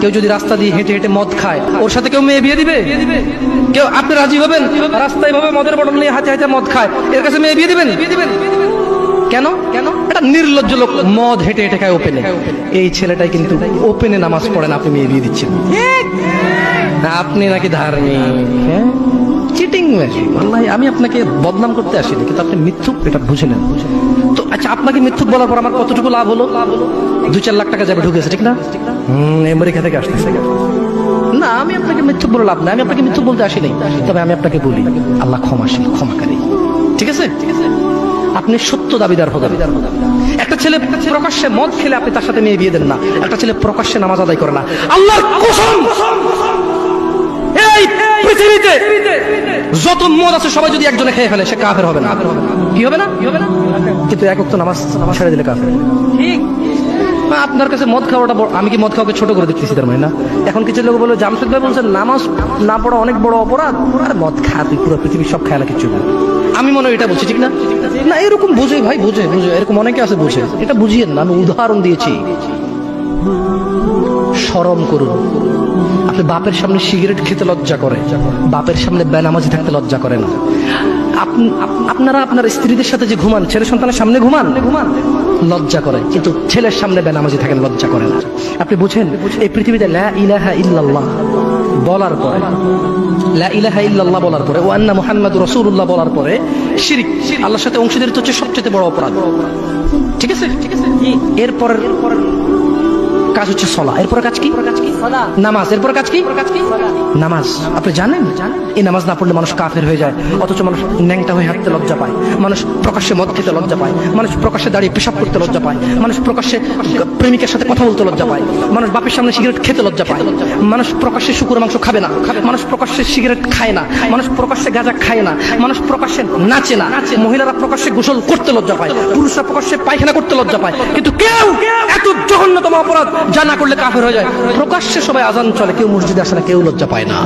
কেউ যদি রাস্তা দিয়ে হেঁটে হেঁটে মদ খায়, ওর সাথে কেউ মেয়ে বিয়ে দিবে? কেউ? আপনি রাজি হবেন? রাস্তায় ভাবে মদের বটল নিয়ে হাতে হাতে মদ খায়, এর কাছে মেয়ে বিয়ে দিবেন? কেন? এটা নির্লজ্জ লোক মদ হেঁটে হেঁটে খায় ওপেনে। এই ছেলেটাই কিন্তু ওপেনে নামাজ পড়ে না, আপনি মেয়ে বিয়ে দিচ্ছেন। আপনি নাকি ধার্মিক, হ্যাঁ? Cheating machine. আল্লাহ, আমি আপনাকে বদনাম করতে আসিনি, কিন্তু আপনি মিথ্যুক, এটা বুঝে নেন। তো আচ্ছা, আপনাকে মিথ্যুক বলার পর আমার কতটুকু লাভ হলো? 2-4 লাখ টাকা যাবে ঢুকেছে, ঠিক না? আমেরিকা থেকে আসতেছে না। আমি আপনাকে মিথ্যুক বলে লাভ না, আমি আপনাকে মিথ্যুক বলতে আসিনি। তবে আমি আপনাকে বলি, আল্লাহ ক্ষমাশীল, ক্ষমাকারী, ঠিক আছে? আপনি সত্য দাবিদার হবেন। একটা ছেলে প্রকাশ্যে মদ খেলে আপনি তার সাথে মেয়ে বিয়ে দেন না। একটা ছেলে প্রকাশ্যে নামাজ আদায় করে না, আল্লাহর কসম, এই পৃথিবীতে যত মদ আছে সবাই যদি একজনে খেয়ে ফেলে, সে কাফের হবে না। কি হবে না? কিন্তু এক ওয়াক্ত নামাজ ছেড়ে দিলে কাফের। ঠিক আপনার কাছে মদ খাওয়াটা বড়, আমি কি মদ খাওয়াকে ছোট করে দেখতেছি তার মানে? না। এখন কিছু লোক বলে, জামশেদ ভাই বলছেন নামাজ না পড়া অনেক বড় অপরাধ, আর মদ খা তুই পুরো পৃথিবীর সব খেয়ালা কিছু। আমি মনে হয় এটা বলছি, ঠিক না? না, এরকম বুঝে ভাই, বুঝে এরকম অনেকে আছে বুঝে, এটা বুঝিয়েন না। আমি উদাহরণ দিয়েছি, শরম করুন। আপনি বাপের সামনে সিগারেট খেতে লজ্জা করে, বাপের সামনে বেনামাজি থাকতে লজ্জা করে না। আপনারা আপনার স্ত্রীদের সাথে যে ঘুমান, ছেলে সন্তানের সামনে ঘুমান, লজ্জা করে, কিন্তু ছেলের সামনে বেনামাজি থাকেন, লজ্জা করে না। আপনি বুঝেন, এই পৃথিবীতে লা ইলাহা ইল্লাল্লাহ বলার পরে, লা ইলাহা ইল্লাল্লাহ বলার পরে, ওয়া আন্না মুহাম্মাদুর রাসূলুল্লাহ বলার পরে শিরক, আল্লাহর সাথে অংশীদারিত্ব হচ্ছে সবচেয়ে বড় অপরাধ, ঠিক আছে? এরপর কাজ হচ্ছে সলা, এরপরে কাজ কি? নামাজ। এরপরে কাজ কি? নামাজ। আপনি জানেন এই নামাজ না পড়লে মানুষ কাফের হয়ে যায়, অথচ মানুষ ন্যাংটা হয়ে হাঁটতে লজ্জা পায়, মানুষ প্রকাশ্যে মদ খেতে লজ্জা পায়, মানুষ প্রকাশ্যে দাঁড়িয়ে পেশাব করতে লজ্জা পায়, মানুষ প্রকাশ্যে প্রেমিকের সাথে কথা বলতে লজ্জা পায়, মানুষ বাপের সামনে সিগারেট খেতে লজ্জা পায়, মানুষ প্রকাশ্যে শুকুরের মাংস খাবে না, মানুষ প্রকাশ্যে সিগারেট খায় না, মানুষ প্রকাশ্যে গাঁজা খায় না, মানুষ প্রকাশ্যে নাচে না, মহিলারা প্রকাশ্যে গোসল করতে লজ্জা পায়, পুরুষরা প্রকাশ্যে পায়খানা করতে লজ্জা পায়, কিন্তু কেউ এত জঘন্যতম অপরাধ যা না করলে কাফের হয়ে যায়, প্রকাশ্যে সবাই আজান চলে, কেউ মসজিদে আসে না, কেউ লজ্জা পায় না।